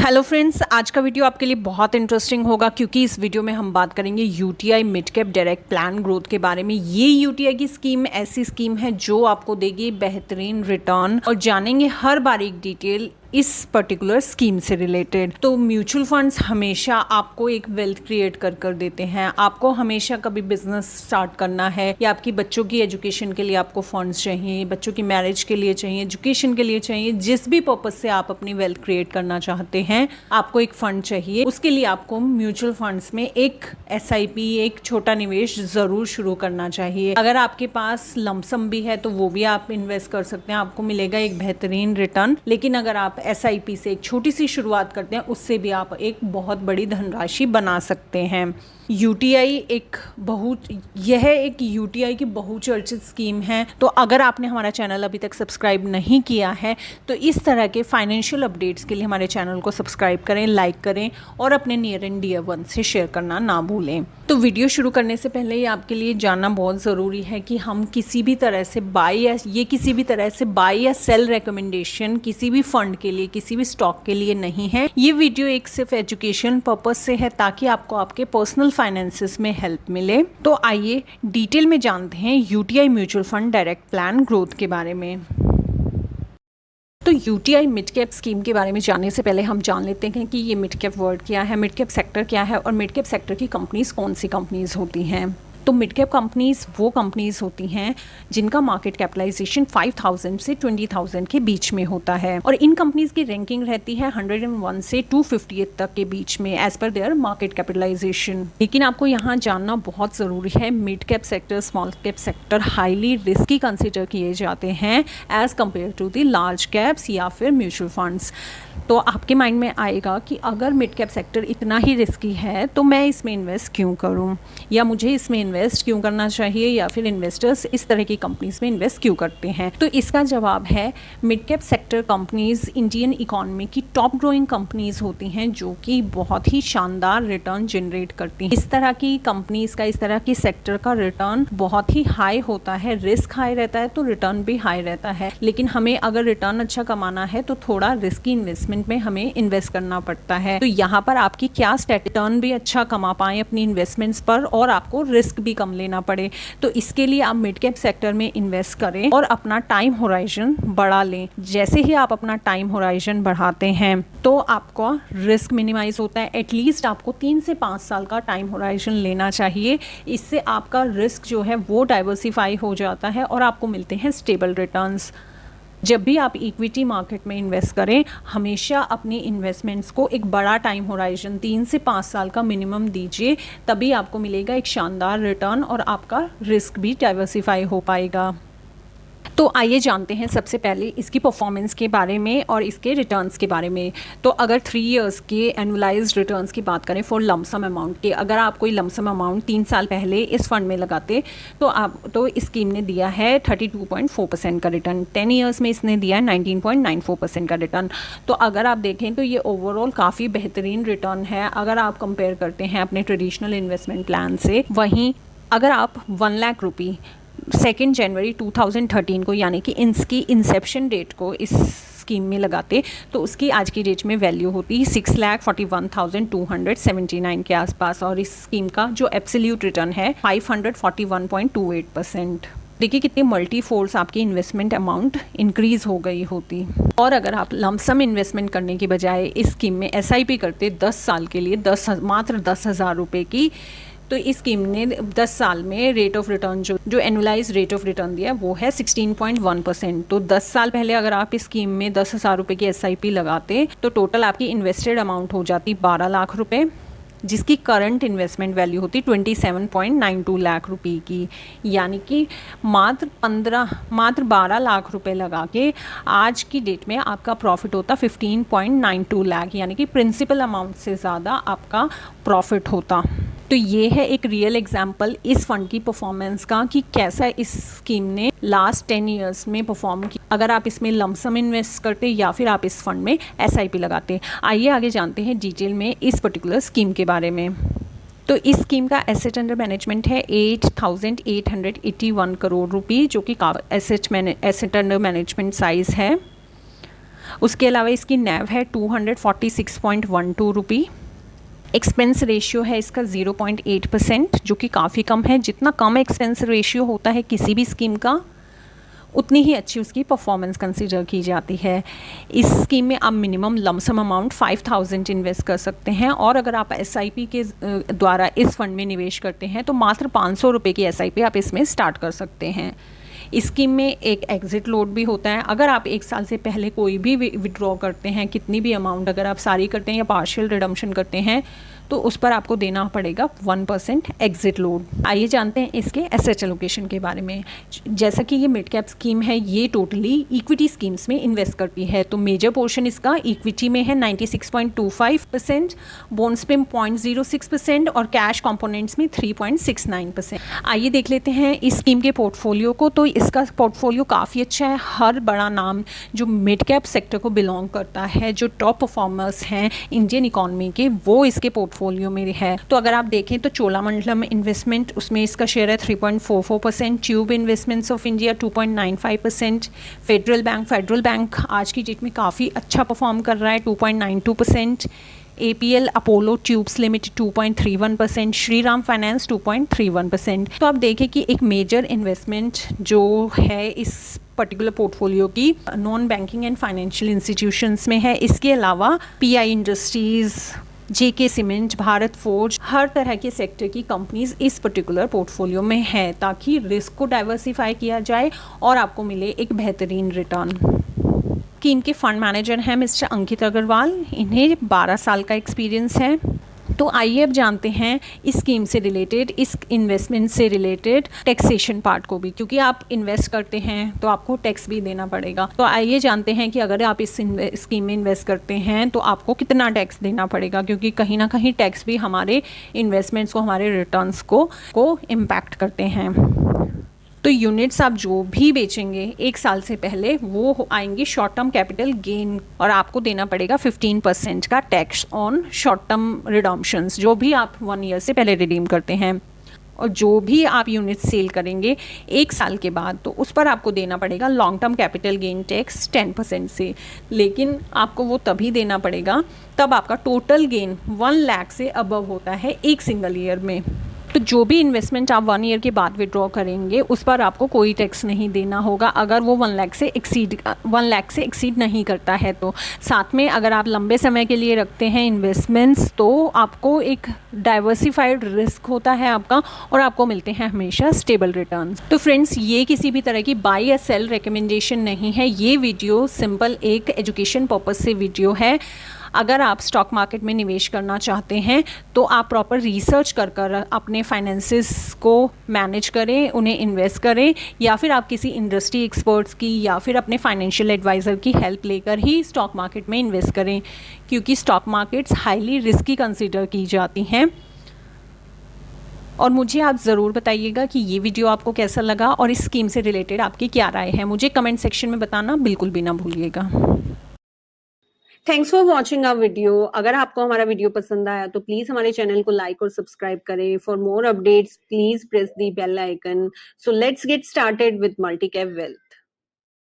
Hello friends, आज का video आपके लिए बहुत इंटरेस्टिंग होगा क्योंकि इस वीडियो में हम बात करेंगे UTI mid cap direct plan growth के बारे में। ये यूटीआई की स्कीम ऐसी स्कीम है जो आपको देगी बेहतरीन रिटर्न और जानेंगे हर बारीक डिटेल इस पर्टिकुलर स्कीम से रिलेटेड। तो म्यूचुअल फंड्स हमेशा आपको एक वेल्थ क्रिएट कर कर देते हैं। आपको हमेशा कभी बिजनेस स्टार्ट करना है या आपकी बच्चों की एजुकेशन के लिए आपको फंड्स चाहिए, बच्चों की मैरिज के लिए चाहिए, एजुकेशन के लिए चाहिए, जिस भी पर्पज से आप अपनी वेल्थ क्रिएट करना चाहते हैं आपको एक फंड चाहिए। उसके लिए आपको म्यूचुअल फंड्स में एक एसआईपी, एक छोटा निवेश जरूर शुरू करना चाहिए। अगर आपके पास लमसम भी है तो वो भी आप इन्वेस्ट कर सकते हैं, आपको मिलेगा एक बेहतरीन रिटर्न। लेकिन अगर आप एसआईपी से एक छोटी सी शुरुआत करते हैं उससे भी आप एक बहुत बड़ी धनराशि बना सकते हैं। यूटीआई यह एक यूटीआई की बहुचर्चित स्कीम है। तो अगर आपने हमारा चैनल अभी तक सब्सक्राइब नहीं किया है तो इस तरह के फाइनेंशियल अपडेट्स के लिए हमारे चैनल को सब्सक्राइब करें, लाइक करें और अपने नियर एंड डियर वन से शेयर करना ना भूलें। तो वीडियो शुरू करने से पहले ही आपके लिए जानना बहुत ज़रूरी है कि हम किसी भी तरह से बाय या सेल रिकमेंडेशन किसी भी फंड के लिए, किसी भी स्टॉक के लिए नहीं है। ये वीडियो एक सिर्फ एजुकेशन पर्पस से है ताकि आपको आपके पर्सनल फाइनेंसेस में हेल्प मिले। तो आइए डिटेल में जानते हैं UTI mutual fund direct plan growth के बारे में। तो यूटीआई मिड कैप स्कीम के बारे में जानने से पहले हम जान लेते हैं कि ये मिड कैप वर्ड क्या है, मिड कैप सेक्टर क्या है और मिड कैप सेक्टर की कंपनीज कौन सी कंपनीज होती हैं। तो मिड कैप कंपनीज वो कंपनीज होती हैं जिनका मार्केट कैपिटलाइजेशन 5,000 से 20,000 के बीच में होता है और इन कंपनीज की रैंकिंग रहती है 101 से 258 तक के बीच में as per their market capitalisation. लेकिन आपको यहाँ जानना बहुत ज़रूरी है, mid cap sector, small cap sector highly risky consider किए जाते हैं as compare to the large caps या फिर म्यूचुअल फंड्स। तो आपके माइंड में आएगा कि अगर मिड कैप सेक्टर इतना ही रिस्की है तो मैं इसमें इन्वेस्ट क्यों करूं, या मुझे इसमें इन्वेस्ट क्यों करना चाहिए, या फिर इन्वेस्टर्स इस तरह की कंपनीज में इन्वेस्ट क्यों करते हैं। तो इसका जवाब है, mid cap sector companies Indian economy की टॉप ग्रोइंग कंपनीज होती हैं जो कि बहुत ही शानदार रिटर्न जनरेट करती हैं। इस तरह की कंपनीज का, इस तरह की सेक्टर का रिटर्न बहुत ही हाई होता है। रिस्क हाई रहता है तो रिटर्न भी हाई रहता है, लेकिन हमें अगर रिटर्न अच्छा कमाना है तो थोड़ा रिस्की इन्वेस्टमेंट में हमें इन्वेस्ट करना पड़ता है। तो यहाँ पर आपकी क्या रिटर्न भी अच्छा कमा पाए अपनी इन्वेस्टमेंट्स पर और आपको रिस्क भी कम लेना पड़े, तो इसके लिए आप मिड कैप सेक्टर में इन्वेस्ट करें और अपना टाइम होराइजन बढ़ा लें। जैसे ही आप अपना टाइम होराइजन बढ़ाते हैं तो आपका रिस्क मिनिमाइज होता है। एटलीस्ट आपको 3 से 5 साल का टाइम होराइजन लेना चाहिए। इससे आपका रिस्क जो है वो डाइवर्सिफाई हो जाता है और आपको मिलते हैं स्टेबल रिटर्न्स। जब भी आप इक्विटी मार्केट में इन्वेस्ट करें हमेशा अपनी इन्वेस्टमेंट्स को एक बड़ा टाइम होराइजन 3 से 5 साल का मिनिमम दीजिए, तभी आपको मिलेगा एक शानदार रिटर्न और आपका रिस्क भी डाइवर्सिफाई हो पाएगा। तो आइए जानते हैं सबसे पहले इसकी परफॉर्मेंस के बारे में और इसके रिटर्न्स के बारे में। तो अगर 3 इयर्स के एनुअलाइज्ड रिटर्न्स की बात करें फॉर लमसम अमाउंट के, अगर आप कोई लमसम अमाउंट 3 साल पहले इस फंड में लगाते तो इस स्कीम ने दिया है 32.4% का रिटर्न। 10 इयर्स में इसने दिया है 19.94% का रिटर्न। तो अगर आप देखें तो ये ओवरऑल काफ़ी बेहतरीन रिटर्न है अगर आप कंपेयर करते हैं अपने ट्रेडिशनल इन्वेस्टमेंट प्लान से। वहीं अगर आप 1 लाख रुपये 2 जनवरी 2013 को, यानी कि इसकी इंसेप्शन डेट को इस स्कीम में लगाते तो उसकी आज की डेट में वैल्यू होती 6,41,279 के आसपास और इस स्कीम का जो एब्सोल्यूट रिटर्न है 541.28%। देखिए कितने मल्टीफोल्ड्स आपकी इन्वेस्टमेंट अमाउंट इंक्रीज हो गई होती। और अगर आप लमसम इन्वेस्टमेंट करने की बजाय इस स्कीम में एसआईपी करते 10 साल के लिए मात्र 10,000 रुपये की, तो इस स्कीम ने 10 साल में रेट ऑफ रिटर्न जो एनुअलाइज रेट ऑफ रिटर्न दिया वो है 16.1%। तो 10 साल पहले अगर आप इस स्कीम में 10,000 रुपये की एसआईपी लगाते तो टोटल आपकी इन्वेस्टेड अमाउंट हो जाती 12 लाख रुपये, जिसकी करंट इन्वेस्टमेंट वैल्यू होती 27.92 लाख रुपये की। यानी कि मात्र 12 लाख रुपए लगा के आज की डेट में आपका प्रॉफिट होता 15.92 लाख, यानी कि प्रिंसिपल अमाउंट से ज़्यादा आपका प्रॉफिट होता। तो ये है एक रियल एग्जांपल इस फंड की परफॉर्मेंस का कि कैसा इस स्कीम ने लास्ट 10 इयर्स में परफॉर्म किया अगर आप इसमें लमसम इन्वेस्ट करते या फिर आप इस फंड में एसआईपी लगाते। आइए आगे जानते हैं डिटेल में इस पर्टिकुलर स्कीम के बारे में। तो इस स्कीम का एसेट अंडर मैनेजमेंट है 8,881 करोड़ रुपये, जो कि एसेट अंडर मैनेजमेंट साइज है। उसके अलावा इसकी नैव है 246.12 रुपी। एक्सपेंस रेशियो है इसका 0.8%, जो कि काफ़ी कम है। जितना कम एक्सपेंस रेशियो होता है किसी भी स्कीम का, उतनी ही अच्छी उसकी परफॉर्मेंस कंसीडर की जाती है। इस स्कीम में आप मिनिमम लमसम अमाउंट 5000 इन्वेस्ट कर सकते हैं, और अगर आप SIP के द्वारा इस फंड में निवेश करते हैं तो मात्र 500 रुपये की SIP आप इसमें स्टार्ट कर सकते हैं। इस स्कीम में एक एग्जिट लोड भी होता है। अगर आप 1 साल से पहले कोई भी विड्रॉ करते हैं, कितनी भी अमाउंट अगर आप सारी करते हैं या पार्शियल रिडम्पशन करते हैं, तो उस पर आपको देना पड़ेगा 1% एग्जिट लोड। आइए जानते हैं इसके एसेट एलोकेशन के बारे में। जैसा कि ये मिड कैप स्कीम है, ये टोटली इक्विटी स्कीम्स में इन्वेस्ट करती है, तो मेजर पोर्शन इसका इक्विटी में है 96.25%, बॉन्ड्स में 0.06% और कैश कंपोनेंट्स में 3.69%। आइए देख लेते हैं इस स्कीम के पोर्टफोलियो को। तो इसका पोर्टफोलियो काफ़ी अच्छा है। हर बड़ा नाम जो मिड कैप सेक्टर को बिलोंग करता है, जो टॉप परफॉर्मर्स हैं इंडियन इकॉनमी के, वो इसके पोर्टफोलियो में है। तो अगर आप देखें तो चोलामंडलम इन्वेस्टमेंट, उसमें इसका शेयर है 3.44%, tube investments of India 2.95%, federal bank आज की डेट में काफ़ी अच्छा परफॉर्म कर रहा है 2.92%, APL Apollo tubes limited 2.31%, Shriram finance 2.31%। तो आप देखें कि एक मेजर इन्वेस्टमेंट जो है इस पर्टिकुलर पोर्टफोलियो की non banking and financial institutions में है। इसके अलावा PI industries, JK cement, Bharat forge, हर तरह के सेक्टर की कंपनीज इस पर्टिकुलर पोर्टफोलियो में है, ताकि रिस्क को डाइवर्सिफाई किया जाए और आपको मिले एक बेहतरीन रिटर्न। कि इनके फंड मैनेजर हैं मिस्टर अंकित अग्रवाल, इन्हें 12 साल का एक्सपीरियंस है। तो आइए अब जानते हैं इस स्कीम से रिलेटेड, इस इन्वेस्टमेंट से रिलेटेड टैक्सेशन पार्ट को भी, क्योंकि आप इन्वेस्ट करते हैं तो आपको टैक्स भी देना पड़ेगा। तो आइए जानते हैं कि अगर आप इस स्कीम में इन्वेस्ट करते हैं तो आपको कितना टैक्स देना पड़ेगा, क्योंकि कहीं ना कहीं टैक्स भी हमारे इन्वेस्टमेंट्स को, हमारे रिटर्न्स को इम्पैक्ट करते हैं। तो यूनिट्स आप जो भी बेचेंगे 1 साल से पहले, वो आएंगे शॉर्ट टर्म कैपिटल गेन, और आपको देना पड़ेगा 15% का टैक्स ऑन शॉर्ट टर्म रिडम्पशंस, जो भी आप 1 ईयर से पहले रिडीम करते हैं। और जो भी आप यूनिट सेल करेंगे 1 साल के बाद, तो उस पर आपको देना पड़ेगा long term capital gain tax 10% से। लेकिन आपको वो तभी देना पड़ेगा तब आपका टोटल गेन 1 लाख से अबव होता है एक सिंगल ईयर में। तो जो भी इन्वेस्टमेंट आप 1 ईयर के बाद विड्रॉ करेंगे उस पर आपको कोई टैक्स नहीं देना होगा, अगर वो 1 लाख से एक्सीड नहीं करता है। तो साथ में अगर आप लंबे समय के लिए रखते हैं इन्वेस्टमेंट्स, तो आपको एक डाइवर्सिफाइड रिस्क होता है आपका, और आपको मिलते हैं हमेशा स्टेबल रिटर्न्स। तो फ्रेंड्स, ये किसी भी तरह की बाय या सेल रिकमेंडेशन नहीं है, ये वीडियो सिंपल एक एजुकेशन पर्पस से वीडियो है। अगर आप स्टॉक मार्केट में निवेश करना चाहते हैं तो आप प्रॉपर रिसर्च कर अपने फाइनेंसेस को मैनेज करें, उन्हें इन्वेस्ट करें, या फिर आप किसी इंडस्ट्री एक्सपर्ट्स की या फिर अपने फाइनेंशियल एडवाइज़र की हेल्प लेकर ही स्टॉक मार्केट में इन्वेस्ट करें, क्योंकि stock markets highly risky consider की जाती हैं। और मुझे आप ज़रूर बताइएगा कि ये वीडियो आपको कैसा लगा और इस स्कीम से रिलेटेड आपकी क्या राय है। मुझे कमेंट सेक्शन में बताना बिल्कुल भी ना भूलिएगा। Thanks for watching our video. अगर आपको हमारा वीडियो पसंद आया तो प्लीज हमारे चैनल को लाइक और सब्सक्राइब करें। For more updates please press the bell icon. So let's get started with multi cap wealth.